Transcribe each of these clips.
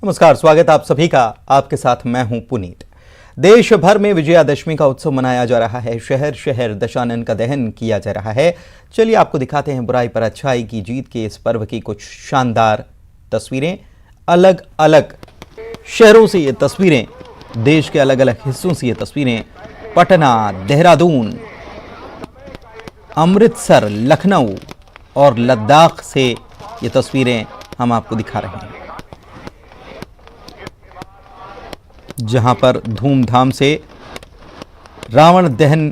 नमस्कार, स्वागत आप सभी का। आपके साथ मैं हूं पुनीत। देश भर में विजयादशमी का उत्सव मनाया जा रहा है। शहर शहर दशानन का दहन किया जा रहा है। चलिए आपको दिखाते हैं बुराई पर अच्छाई की जीत के इस पर्व की कुछ शानदार तस्वीरें। अलग अलग शहरों से ये तस्वीरें, देश के अलग अलग हिस्सों से ये तस्वीरें, पटना, देहरादून, अमृतसर, लखनऊ और लद्दाख से ये तस्वीरें हम आपको दिखा रहे हैं, जहां पर धूमधाम से रावण दहन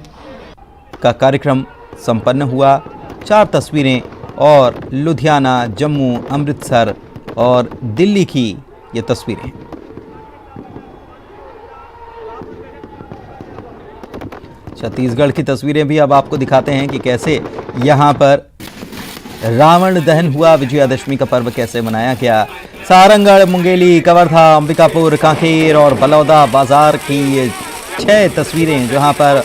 का कार्यक्रम संपन्न हुआ। 4 तस्वीरें और लुधियाना, जम्मू, अमृतसर और दिल्ली की ये तस्वीरें। छत्तीसगढ़ की तस्वीरें भी अब आपको दिखाते हैं कि कैसे यहां पर रावण दहन हुआ, विजयादशमी का पर्व कैसे मनाया गया। सारंगढ़, मुंगेली, कवर्धा, अंबिकापुर, कांकेर और बलौदा बाजार की ये 6 तस्वीरें, जहां पर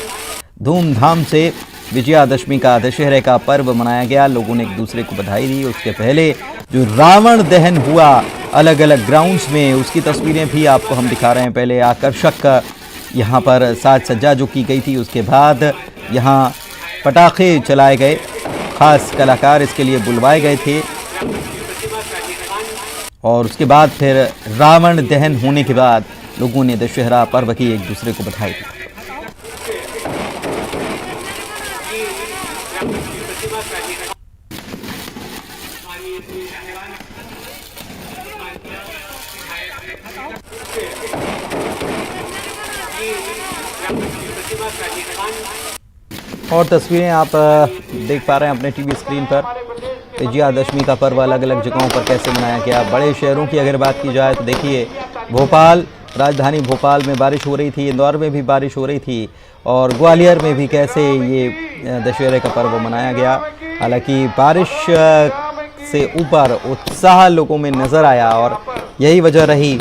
धूमधाम से विजयादशमी का, दशहरे का पर्व मनाया गया। लोगों ने एक दूसरे को बधाई दी। उसके पहले जो रावण दहन हुआ अलग अलग ग्राउंड्स में, उसकी तस्वीरें भी आपको हम दिखा रहे हैं। पहले आकर्षक यहाँ पर साज सज्जा जो की गई थी, उसके बाद यहाँ पटाखे चलाए गए। खास कलाकार इसके लिए बुलवाए गए थे और उसके बाद फिर रावण दहन होने के बाद लोगों ने दशहरा पर्व की एक दूसरे को बधाई दी। और तस्वीरें आप देख पा रहे हैं अपने टीवी स्क्रीन पर। विजयादशमी का पर्व अलग अलग जगहों पर कैसे मनाया गया। बड़े शहरों की अगर बात की जाए तो देखिए, भोपाल, राजधानी भोपाल में बारिश हो रही थी, इंदौर में भी बारिश हो रही थी और ग्वालियर में भी कैसे ये दशहरे का पर्व मनाया गया। हालांकि बारिश से ऊपर उत्साह लोगों में नज़र आया और यही वजह रही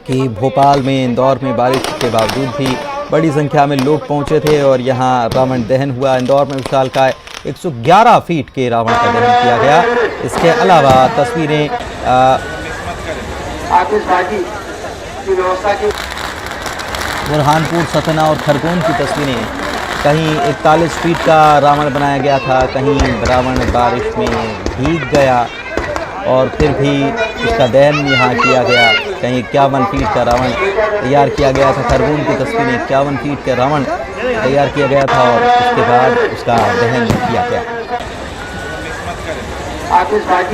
कि भोपाल में, इंदौर में बारिश के बावजूद भी बड़ी संख्या में लोग पहुंचे थे और यहां रावण दहन हुआ। इंदौर में विशालकाय 111 फीट के रावण का दहन किया गया। इसके अलावा तस्वीरें बुरहानपुर, सतना और खरगोन की तस्वीरें। कहीं 41 फीट का रावण बनाया गया था, कहीं रावण बारिश में भीग गया और फिर भी उसका दहन यहाँ किया गया। कहीं 51 फीट का रावण तैयार किया गया था। खरगोन की तस्वीरें, 51 फीट का रावण तैयार किया गया था और उसके बाद उसका दहन किया गया।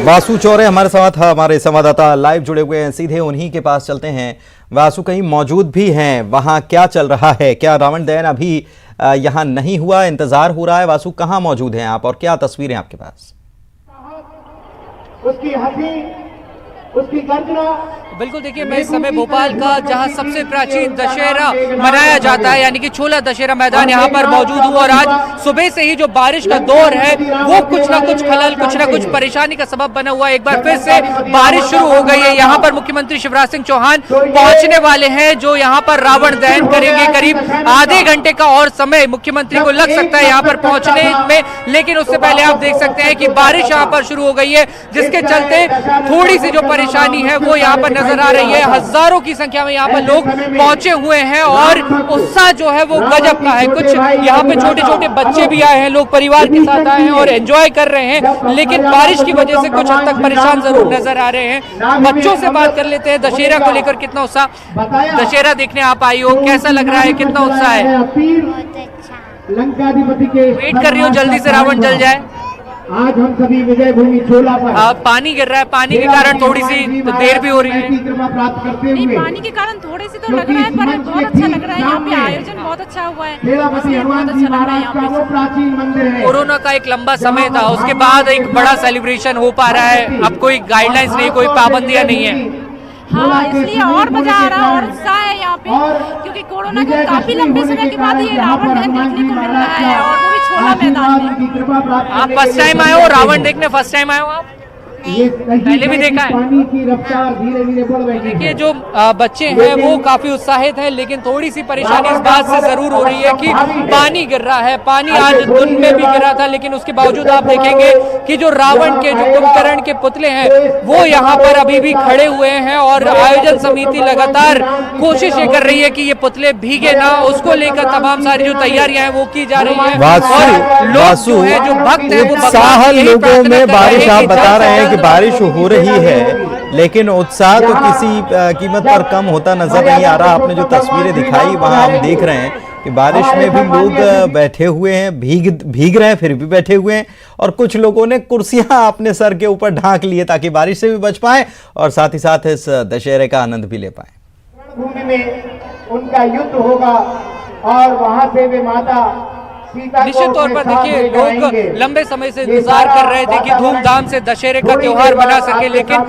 वासु चौरे हमारे साथ, हमारे संवाददाता लाइव जुड़े हुए हैं, सीधे उन्हीं के पास चलते हैं। वासु कहीं मौजूद भी हैं, वहां क्या चल रहा है? क्या रावण दहन अभी यहाँ नहीं हुआ, इंतजार हो रहा है? वासु, कहाँ मौजूद हैं आप और क्या तस्वीरें आपके पास? उसकी हंसी, उसकी गर्जना। बिल्कुल, देखिए मैं इस समय भोपाल का जहां सबसे प्राचीन दशहरा मनाया जाता है यानी कि छोला दशहरा मैदान, यहां पर मौजूद हूं और आज सुबह से ही जो बारिश का दौर है वो कुछ ना कुछ खलल, कुछ ना कुछ परेशानी का सबब बना हुआ है। एक बार फिर से बारिश शुरू हो गई है। यहां पर मुख्यमंत्री शिवराज सिंह चौहान पहुंचने वाले हैं, जो यहां पर रावण दहन करेंगे। करीब आधे घंटे का और समय मुख्यमंत्री को लग सकता है यहां पर पहुंचने में, लेकिन उससे पहले आप देख सकते हैं कि बारिश यहां पर शुरू हो गई है, जिसके चलते थोड़ी सी जो परेशानी है वो यहाँ पर नजर आ रही है। हजारों की संख्या में यहाँ पर लोग पहुंचे हुए हैं और उत्साह जो है वो गजब का है। कुछ यहाँ पे छोटे छोटे बच्चे भी आए हैं, लोग परिवार के साथ आए हैं और एंजॉय कर रहे हैं, लेकिन बारिश की वजह से कुछ हद तक परेशान जरूर नजर आ रहे हैं। बच्चों से बात कर लेते हैं, दशहरा को लेकर कितना उत्साह? दशहरा देखने आप आई हो, कैसा लग रहा है, कितना उत्साह है? वेट कर रही हो जल्दी से रावण जल जाए? आज हम सभी विजय भूमि छोला पर पानी गिर रहा है, पानी के कारण थोड़ी सी देर भी हो रही है। नहीं, पानी के कारण थोड़े से तो लग रहा है, पर बहुत अच्छा लग रहा है। यहाँ पे आयोजन बहुत अच्छा हुआ है, बहुत अच्छा लग रहा है यहाँ पे। प्राचीन मंदिर है। कोरोना का एक लंबा समय था, उसके बाद एक बड़ा सेलिब्रेशन हो पा रहा है। अब कोई गाइडलाइंस नहीं, कोई पाबंदियां नहीं है। हाँ, इसलिए और मजा आ रहा है और उत्साह है यहाँ पे, क्योंकि कोरोना के काफी लंबे समय के बाद ये रावण दहन देखने को मिल रहा है और वो भी छोला मैदान में। आप फर्स्ट टाइम आए हो रावण देखने? फर्स्ट टाइम आए हो आप? ये पहले भी देखा है। पानी की रफ्तार धीरे धीरे बढ़ रही है। देखिए जो बच्चे हैं वो काफी उत्साहित हैं, लेकिन थोड़ी सी परेशानी इस बात से जरूर हो रही है कि पानी गिर रहा है। पानी आज दिन में भी गिरा था, लेकिन उसके बावजूद आप देखेंगे कि जो रावण के जो कुंभकर्ण के पुतले हैं वो यहाँ पर अभी भी खड़े हुए हैं और आयोजन समिति लगातार कोशिश ये कर रही है कि ये पुतले भीगे ना, उसको लेकर तमाम सारी जो तैयारियां हैं वो की जा रही है। और लोग जो है जो भक्त है वो उत्साह लोगों में बारिश, आप बता रहे हैं कि बारिश हो रही है, लेकिन उत्साह तो किसी कीमत पर कम होता नजर नहीं आ रहा। आपने जो तस्वीरें दिखाई वहां हम देख रहे हैं कि बारिश में भी लोग बैठे हुए हैं, भीग रहे हैं, फिर भी बैठे हुए हैं, और कुछ लोगों ने कुर्सियां अपने सर के ऊपर ढांक लिए ताकि बारिश से भी बच पाए और साथ ही साथ इस दशहरे का आनंद भी ले पाए। भूमि में उनका युद्ध होगा और वहां से वे माता निश्चित तौर पर देखिए लोग लंबे समय से इंतजार कर रहे थे कि धूमधाम से दशहरे का त्योहार मना सके, लेकिन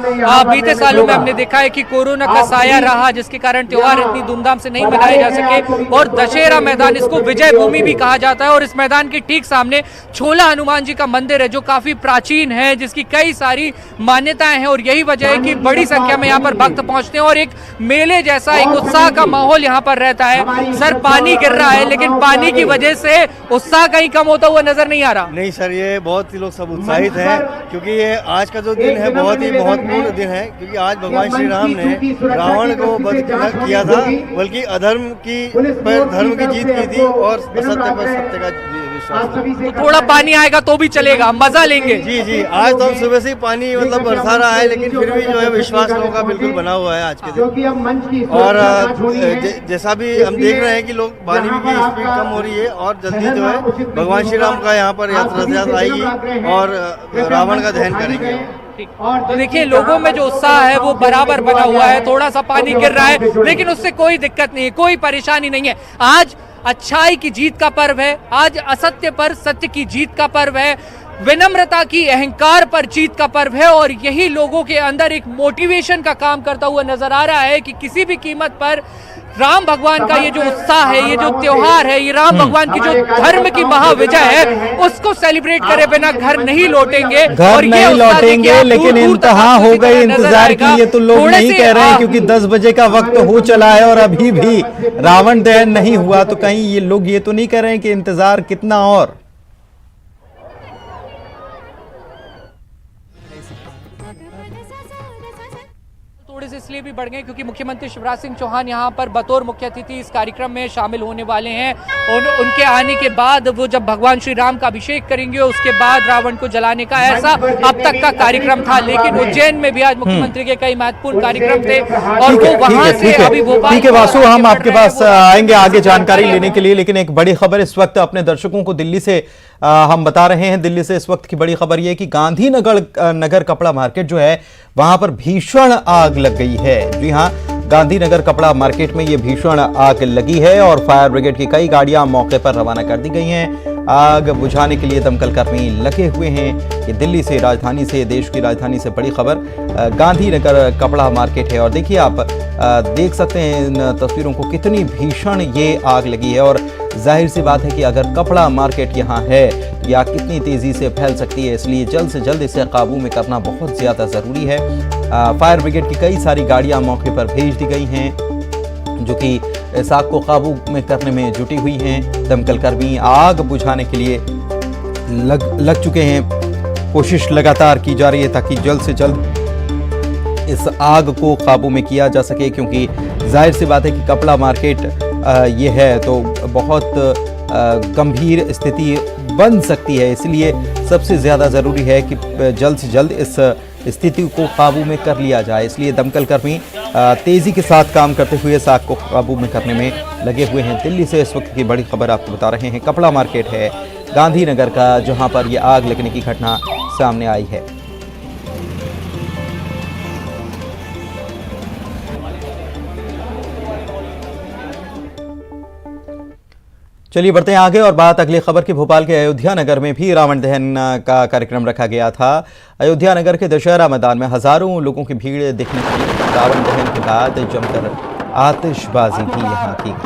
बीते सालों में हमने देखा है कि कोरोना का साया रहा, जिसके कारण त्योहार इतनी धूमधाम से नहीं मनाए जा सके। और दशहरा मैदान, इसको विजय भूमि भी कहा जाता है, और इस मैदान के ठीक सामने छोला हनुमान जी का मंदिर है जो काफी प्राचीन है, जिसकी कई सारी मान्यताएं हैं, और यही वजह है कि बड़ी संख्या में यहाँ पर भक्त पहुंचते हैं और एक मेले जैसा एक उत्साह का माहौल यहाँ पर रहता है। सर पानी गिर रहा है, लेकिन पानी की वजह से उत्साह कहीं कम होता हुआ नजर नहीं आ रहा। नहीं सर, ये बहुत ही लोग सब उत्साहित हैं, क्योंकि ये आज का जो दिन है बहुत ही महत्वपूर्ण दिन है, क्योंकि आज भगवान श्री राम ने रावण को वध किया था, बल्कि अधर्म पर धर्म की जीत की थी और असत्य पर सत्य का विश्वास था। तो थोड़ा पानी आएगा तो भी चलेगा, मजा लेंगे। जी जी, आज तो हम सुबह से ही पानी मतलब बरसा रहा है, लेकिन फिर भी जो है विश्वास लोगों का बिल्कुल बना हुआ है आज के दिन। और जैसा भी हम देख रहे हैं कि लोग पानी की स्पीड कम हो रही है और जल्दी जो है भगवान श्री राम का यहाँ पर रथ यात्रा आएगी और रावण का दहन करेंगे। तो देखिए लोगों में जो उत्साह है वो बराबर बना हुआ है। थोड़ा सा पानी गिर रहा है, लेकिन उससे कोई दिक्कत नहीं है, कोई परेशानी नहीं है। आज अच्छाई की जीत का पर्व है, आज असत्य पर सत्य की जीत का पर्व है, विनम्रता की अहंकार पर जीत का पर्व है, और यही लोगों के अंदर एक मोटिवेशन का काम करता हुआ नजर आ रहा है कि किसी भी कीमत पर राम भगवान का ये जो उत्साह है, ये जो त्योहार है, ये राम भगवान की जो धर्म की महाविजय है, उसको सेलिब्रेट करे बिना घर नहीं लौटेंगे। घर नहीं लौटेंगे, लेकिन इंतहा हो गई इंतजार की। ये तो लोग नहीं कह रहे हैं, क्योंकि 10 बजे का वक्त हो चला है और अभी भी रावण दहन नहीं हुआ, तो कहीं ये लोग ये तो नहीं कह रहे हैं कि इंतजार कितना और। थोड़े से इसलिए भी बढ़ गए क्योंकि मुख्यमंत्री शिवराज सिंह चौहान यहाँ पर बतौर मुख्य अतिथि इस कार्यक्रम में शामिल होने वाले हैं, और उनके आने के बाद वो जब भगवान श्री राम का अभिषेक करेंगे उसके बाद रावण को जलाने का ऐसा अब तक का कार्यक्रम था। लेकिन उज्जैन में भी आज मुख्यमंत्री के कई महत्वपूर्ण कार्यक्रम थे और वो वहां से अभी भोपाल। ठीक है वासु, हम आपके पास आएंगे आगे जानकारी लेने के लिए, लेकिन एक बड़ी खबर इस वक्त अपने दर्शकों को दिल्ली से हम बता रहे हैं। दिल्ली से इस वक्त की बड़ी खबर यह कि गांधीनगर कपड़ा मार्केट जो है वहां पर भीषण आग लग गई है। जी हां, गांधीनगर कपड़ा मार्केट में ये भीषण आग लगी है और फायर ब्रिगेड की कई गाड़ियां मौके पर रवाना कर दी गई हैं। आग बुझाने के लिए दमकल कर्मी लगे हुए हैं। ये दिल्ली से, राजधानी से, देश की राजधानी से बड़ी खबर गांधीनगर कपड़ा मार्केट है, और देखिए आप देख सकते हैं इन तस्वीरों को कितनी भीषण ये आग लगी है। और जाहिर सी बात है कि अगर कपड़ा मार्केट यहाँ है या कितनी तेजी से फैल सकती है, इसलिए जल्द से जल्द इसे काबू में करना बहुत ज़्यादा ज़रूरी है। फायर ब्रिगेड की कई सारी गाड़ियाँ मौके पर भेज दी गई हैं जो कि इस आग को काबू में करने में जुटी हुई हैं। दमकल कर्मी आग बुझाने के लिए लग चुके हैं। कोशिश लगातार की जा रही है ताकि जल्द से जल्द इस आग को काबू में किया जा सके, क्योंकि जाहिर सी बात है कि कपड़ा मार्केट ये है तो बहुत गंभीर स्थिति बन सकती है। इसलिए सबसे ज़्यादा ज़रूरी है कि जल्द से जल्द इस स्थिति को काबू में कर लिया जाए। इसलिए दमकल कर्मी तेज़ी के साथ काम करते हुए इस आग को काबू में करने में लगे हुए हैं। दिल्ली से इस वक्त की बड़ी खबर आपको बता रहे हैं। कपड़ा मार्केट है गांधीनगर का, जहां पर यह आग लगने की घटना सामने आई है। चलिए बढ़ते हैं आगे और बात अगली खबर की। भोपाल के अयोध्या नगर में भी रावण दहन का कार्यक्रम रखा गया था। अयोध्या नगर के दशहरा मैदान में हजारों लोगों की भीड़ देखने को मिली। रावण दहन के बाद जमकर आतिशबाजी भी यहाँ की गई।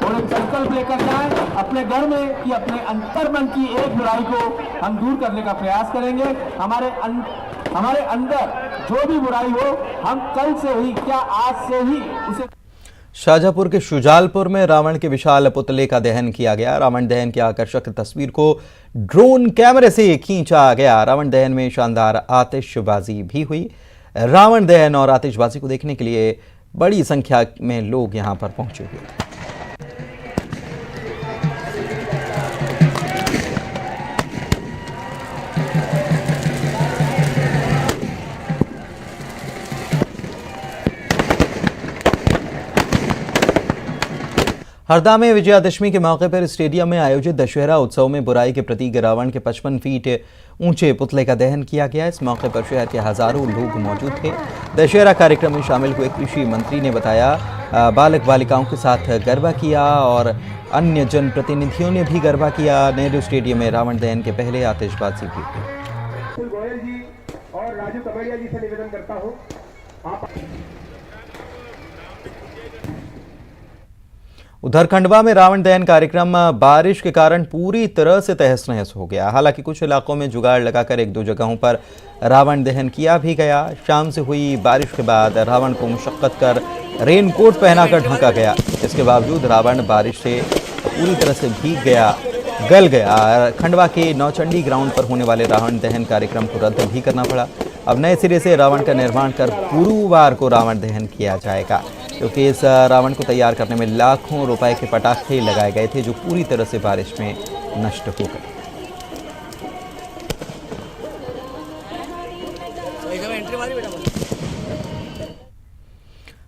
और एक संकल्प लेकर जाएं अपने घर में कि अपने अंतर्मन की एक बुराई को हम दूर करने का प्रयास करेंगे। हमारे अंदर जो भी बुराई हो, हम कल से ही क्या आज से ही उसे। शाहजहांपुर के शुजालपुर में रावण के विशाल पुतले का दहन किया गया। रावण दहन की आकर्षक तस्वीर को ड्रोन कैमरे से खींचा गया। रावण दहन में शानदार आतिशबाजी भी हुई। रावण दहन और आतिशबाजी को देखने के लिए बड़ी संख्या में लोग यहां पर पहुंचे हुए। हरदा में विजयादशमी के मौके पर स्टेडियम में आयोजित दशहरा उत्सव में बुराई के प्रतीक रावण के 55 फीट ऊंचे पुतले का दहन किया गया। इस मौके पर शहर के हजारों लोग मौजूद थे। दशहरा कार्यक्रम में शामिल हुए कृषि मंत्री ने बताया बालक बालिकाओं के साथ गरबा किया और अन्य जनप्रतिनिधियों ने भी गरबा किया। नेहरू स्टेडियम में रावण दहन के पहले आतिशबाजी भी हुई। गोयल जी और राजू कबड़िया जी से निवेदन करता हूँ, उधर खंडवा में रावण दहन कार्यक्रम बारिश के कारण पूरी तरह से तहस नहस हो गया। हालांकि कुछ इलाकों में जुगाड़ लगाकर एक दो जगहों पर रावण दहन किया भी गया। शाम से हुई बारिश के बाद रावण को मुशक्कत कर रेनकोट पहनाकर ढका गया। इसके बावजूद रावण बारिश से पूरी तरह से भीग गया, गल गया। खंडवा के नौचंडी ग्राउंड पर होने वाले रावण दहन कार्यक्रम को रद्द भी करना पड़ा। अब नए सिरे से रावण का निर्माण कर गुरुवार को रावण दहन किया जाएगा, क्योंकि इस रावण को तैयार करने में लाखों रुपए के पटाखे लगाए गए थे, जो पूरी तरह से बारिश में नष्ट हो गए।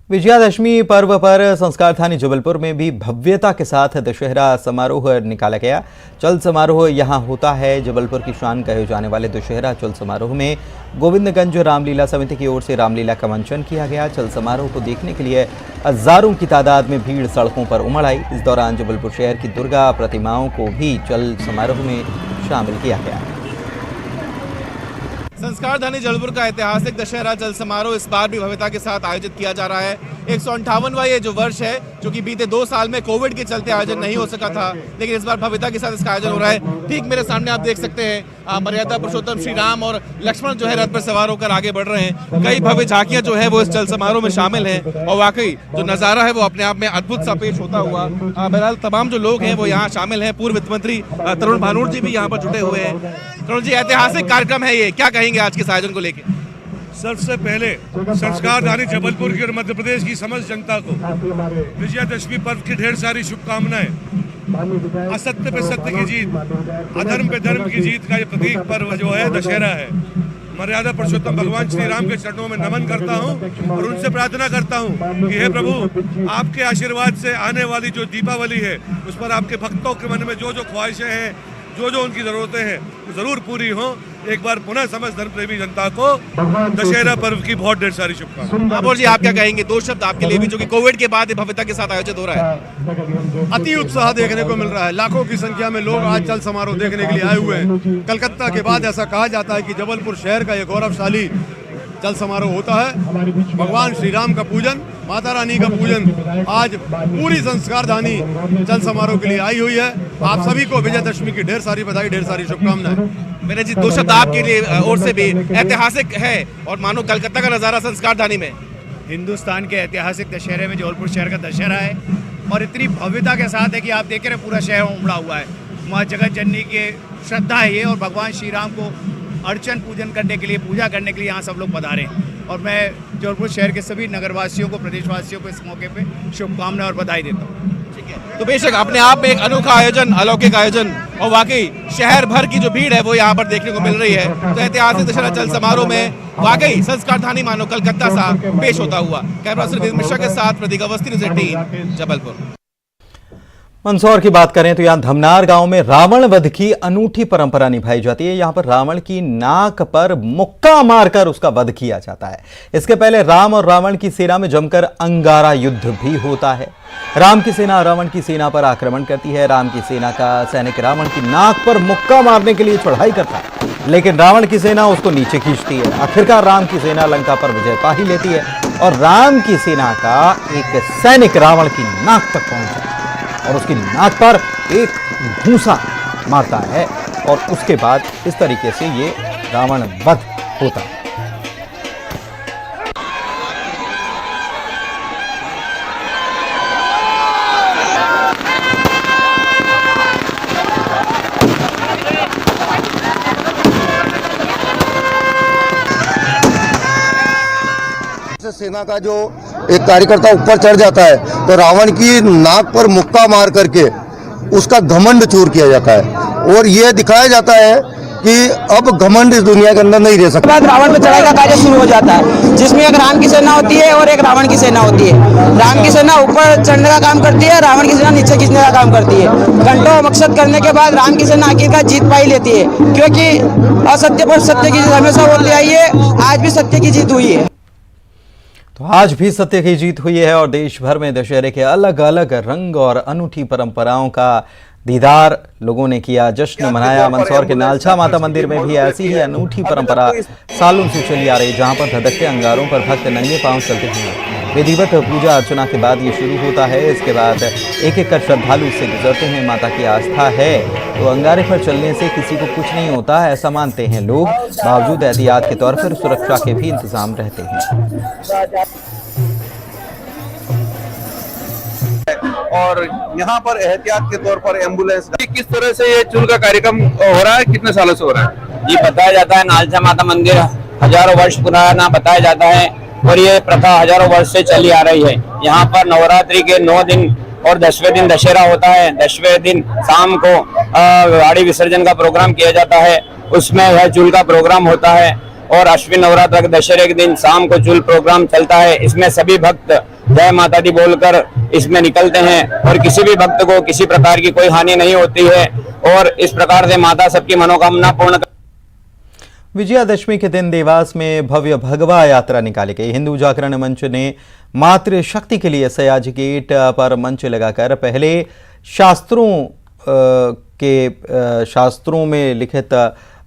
विजयादशमी पर्व पर संस्कार थानी जबलपुर में भी भव्यता के साथ दशहरा समारोह निकाला गया। चल समारोह यहां होता है। जबलपुर की शान कहे जाने वाले दशहरा चल समारोह में गोविंदगंज रामलीला समिति की ओर से रामलीला का मंचन किया गया। चल समारोह को देखने के लिए हजारों की तादाद में भीड़ सड़कों पर उमड़ आई। इस दौरान जबलपुर शहर की दुर्गा प्रतिमाओं को भी चल समारोह में शामिल किया गया। संस्कार धानी जबलपुर का ऐतिहासिक दशहरा चल समारोह इस बार भी भव्यता के साथ आयोजित किया जा रहा है। 158वां ये जो वर्ष है, जो कि बीते 2 साल में कोविड के चलते आयोजन नहीं हो सका था, लेकिन इस बार भव्यता के साथ इसका आयोजन हो रहा है। ठीक मेरे सामने आप देख सकते हैं मर्यादा पुरुषोत्तम श्री राम और लक्ष्मण जो है रथ पर सवार होकर आगे बढ़ रहे हैं। कई भव्य झांकियां जो है वो इस चल समारोह में शामिल हैं और वाकई जो नजारा है वो अपने आप में अद्भुत सा पेश होता हुआ। बहरहाल तमाम जो लोग हैं वो यहाँ शामिल हैं। पूर्व वित्त मंत्री तरुण भानोट जी भी यहाँ पर जुटे हुए हैं। तरुण जी, ऐतिहासिक कार्यक्रम है ये, क्या कहेंगे आज के इस आयोजन को लेकर? सबसे पहले संस्कार धानी जबलपुर की और मध्य प्रदेश की समस्त जनता को विजयादशमी पर्व की ढेर सारी शुभकामनाएं। असत्य पे सत्य की जीत, अधर्म पे धर्म की जीत का ये प्रतीक पर्व जो है दशहरा है। मर्यादा पुरुषोत्तम भगवान श्री राम के चरणों में नमन करता हूँ और उनसे प्रार्थना करता हूँ कि हे प्रभु, आपके आशीर्वाद से आने वाली जो दीपावली है उस पर आपके भक्तों के मन में जो जो ख्वाहिशें हैं, जो जो उनकी जरूरतें हैं वो जरूर पूरी हो। एक बार पुनः समस्त धर्म प्रेमी जनता को दशहरा पर्व की बहुत ढेर सारी शुभकामनाएं। जी, आप क्या कहेंगे? 2 शब्द आपके लिए भी, जो कि कोविड के बाद भव्यता के साथ आयोजित हो रहा है। अति उत्साह देखने को मिल रहा है। लाखों की संख्या में लोग आज चल समारोह देखने के लिए आए हुए हैं। कलकत्ता के बाद ऐसा कहा जाता है कि जबलपुर शहर का ये गौरवशाली चल समारोह होता है। भगवान श्री राम का पूजन, माता रानी का पूजन आज पूरी संस्कार धानी चल समारोह के लिए आई हुई है। आप सभी को विजयादशमी की ढेर सारी बधाई, ढेर सारी शुभकामनाएं। मेरे जी, 2 शब्द आपके लिए ओर से भी। ऐतिहासिक है और मानो कलकत्ता का नजारा संस्कार धानी में। हिंदुस्तान के ऐतिहासिक दशहरे में जबलपुर शहर का दशहरा है और इतनी भव्यता के साथ है कि आप देख रहे हैं पूरा शहर उमड़ा हुआ है। माँ जगत जननी के श्रद्धा है ये और भगवान श्री राम को अर्चन पूजन करने के लिए, पूजा करने के लिए यहाँ सब लोग पधारे और मैं जबलपुर शहर के सभी नगरवासियों को, प्रदेशवासियों को इस मौके पे शुभकामनाएं और बधाई देता हूँ। ठीक है, तो बेशक अपने आप में एक अनोखा आयोजन, अलौकिक आयोजन और वाकई शहर भर की जो भीड़ है वो यहाँ पर देखने को मिल रही है। तो ऐतिहासिक दशहरा चल समारोह में वाकई संस्कार धानी मानो कलकत्ता सा पेश होता हुआ। कैमरा पर्सन मिश्रा के साथ प्रतीक अवस्थी, न्यूज़ 18 जबलपुर। मंदसौर की बात करें तो यहाँ धमनार गांव में रावण वध की अनूठी परंपरा निभाई जाती है। यहाँ पर रावण की नाक पर मुक्का मारकर उसका वध किया जाता है। इसके पहले राम और रावण की सेना में जमकर अंगारा युद्ध भी होता है। राम की सेना रावण की सेना पर आक्रमण करती है। राम की सेना का सैनिक रावण की नाक पर मुक्का मारने के लिए चढ़ाई करता है, लेकिन रावण की सेना उसको नीचे खींचती है। आखिरकार राम की सेना लंका पर विजय पा ही लेती है और राम की सेना का एक सैनिक रावण की नाक तक पहुंचा। और उसकी नाक पर एक घूंसा मारता है और उसके बाद इस तरीके से ये रावण वध होता है। सेना का जो एक कार्यकर्ता ऊपर चढ़ जाता है तो रावण की नाक पर मुक्का मार करके उसका घमंड चूर किया जाता है और ये दिखाया जाता है कि अब घमंड इस दुनिया के अंदर नहीं रह सकता। बाद रावण पे चढ़ाई का कार्य शुरू हो जाता है, जिसमें एक राम की सेना होती है और एक रावण की सेना होती है। राम की सेना ऊपर चढ़ने का काम करती है, रावण की सेना नीचे खींचने का काम करती है। घंटों मकसद करने के बाद राम की सेना आखिरकार जीत पाई लेती है, क्योंकि असत्य पर सत्य की जीत हमेशा होती आई है। आज भी सत्य की जीत हुई है। तो आज भी सत्य की जीत हुई है और देश भर में दशहरे के अलग अलग रंग और अनूठी परंपराओं का दीदार लोगों ने किया, जश्न मनाया। मंदसौर के नालछा माता मंदिर में भी ऐसी ही अनूठी परंपरा सालों से चली आ रही, जहां पर धधकते अंगारों पर भक्त नंगे पांव चलते हैं। विधिवत पूजा अर्चना के बाद ये शुरू होता है। इसके बाद एक एक कर श्रद्धालु इससे गुजरते हैं। माता की आस्था है तो अंगारे पर चलने से किसी को कुछ नहीं होता, ऐसा मानते हैं लोग। बावजूद एहतियात के तौर पर सुरक्षा के भी इंतजाम रहते हैं। और यहाँ पर एहतियात के तौर पर एम्बुलेंस। किस तरह से ये चूल का कार्यक्रम हो रहा है, कितने सालों से हो रहा है? जी बताया जाता है नालछा माता मंदिर हजारों वर्ष पुराना बताया जाता है और ये प्रथा हजारों वर्ष से चली आ रही है। यहाँ पर नवरात्रि के 9 दिन और 10वें दिन दशहरा होता है। 10वें दिन शाम को गाड़ी विसर्जन का प्रोग्राम किया जाता है, उसमें यह चूल का प्रोग्राम होता है। और अश्विन नवरात्र के दशहरे के दिन शाम को चूल प्रोग्राम चलता है। इसमें सभी भक्त जय माता दी बोलकर इसमें निकलते हैं और किसी भी भक्त को किसी प्रकार की कोई हानि नहीं होती है और इस प्रकार से माता सबकी मनोकामना पूर्ण। विजयादशमी के दिन देवास में भव्य भगवा यात्रा निकाली गई। हिंदू जागरण मंच ने मातृ शक्ति के लिए सयाजी गेट पर मंच लगाकर पहले शास्त्रों में लिखित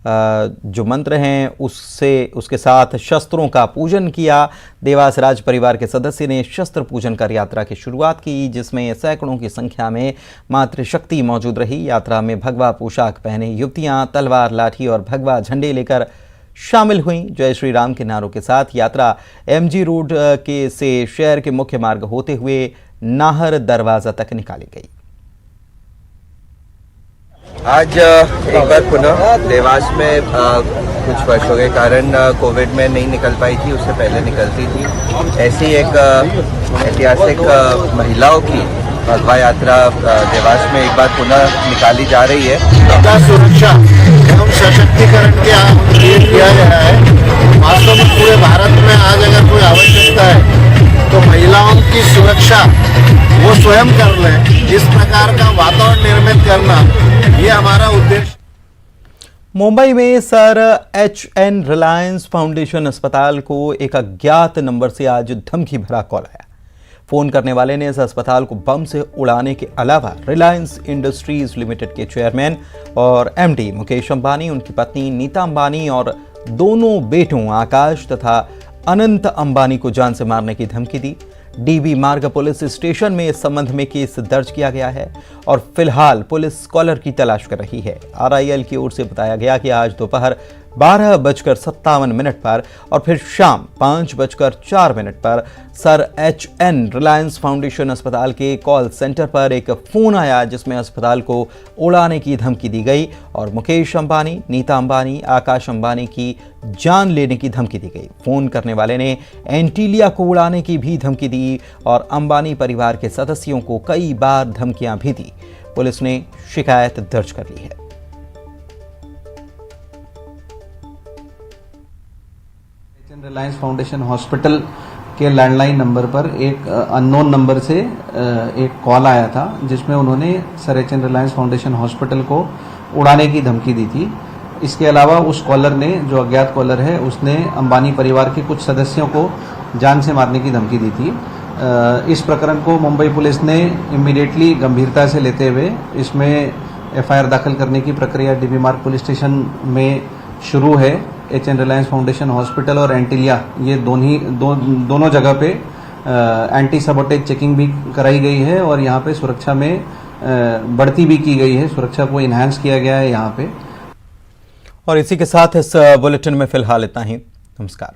जो मंत्र हैं उसके साथ शस्त्रों का पूजन किया। देवास राज परिवार के सदस्य ने शस्त्र पूजन कर यात्रा की शुरुआत की, जिसमें सैकड़ों की संख्या में मातृशक्ति मौजूद रही। यात्रा में भगवा पोशाक पहने युवतियां तलवार, लाठी और भगवा झंडे लेकर शामिल हुईं। जय श्री राम के नारों के साथ यात्रा एमजी रोड से शहर के मुख्य मार्ग होते हुए नाहर दरवाजा तक निकाली गई। आज एक बार पुनः देवास में कुछ वर्षों के कारण कोविड में नहीं निकल पाई थी, उससे पहले निकलती थी। ऐसी एक ऐतिहासिक महिलाओं की भगवा यात्रा देवास में एक बार पुनः निकाली जा रही है। महिला सुरक्षा एवं सशक्तिकरण के लिए किया गया है। वास्तव में पूरे भारत में आज अगर कोई आवश्यकता है तो महिलाओं की सुरक्षा वो स्वयं कर लें, इस प्रकार का वातावरण निर्मित करना ये हमारा उद्देश्य। मुंबई में सर HN रिलायंस फाउंडेशन अस्पताल को एक अज्ञात नंबर से आज धमकी भरा कॉल आया। फोन करने वाले ने इस अस्पताल को बम से उड़ाने के अलावा रिलायंस इंडस्ट्रीज लिमिटेड के चेयरमैन और MD मुकेश अंबानी, उनकी पत्नी नीता अंबानी और दोनों बेटों आकाश तथा अनंत अंबानी को जान से मारने की धमकी दी। DB मार्ग पुलिस स्टेशन में इस संबंध में केस दर्ज किया गया है और फिलहाल पुलिस कॉलर की तलाश कर रही है। RIL की ओर से बताया गया कि आज दोपहर 12:57 पर और फिर शाम 5:04 पर सर HN रिलायंस फाउंडेशन अस्पताल के कॉल सेंटर पर एक फोन आया, जिसमें अस्पताल को उड़ाने की धमकी दी गई और मुकेश अंबानी, नीता अंबानी, आकाश अंबानी की जान लेने की धमकी दी गई। फोन करने वाले ने एंटीलिया को उड़ाने की भी धमकी दी और अंबानी परिवार के सदस्यों को कई बार धमकियां भी दी। पुलिस ने शिकायत दर्ज कर ली है। रिलायंस फाउंडेशन हॉस्पिटल के लैंडलाइन नंबर पर एक अननोन नंबर से एक कॉल आया था, जिसमें उन्होंने sir HN Reliance foundation hospital को उड़ाने की धमकी दी थी। इसके अलावा उस कॉलर ने, जो अज्ञात कॉलर है, उसने अंबानी परिवार के कुछ सदस्यों को जान से मारने की धमकी दी थी। इस प्रकरण को मुंबई पुलिस ने इमीडिएटली गंभीरता से लेते हुए इसमें FIR दाखिल करने की प्रक्रिया DB मार्ग पुलिस स्टेशन में शुरू है। HN रिलायंस फाउंडेशन हॉस्पिटल और एंटीलिया, ये दोनों जगह पे एंटी सबोटेज चेकिंग भी कराई गई है और यहाँ पे सुरक्षा में बढ़ती भी की गई है, सुरक्षा को इन्हांस किया गया है यहाँ पे। और इसी के साथ इस बुलेटिन में फिलहाल इतना ही। नमस्कार।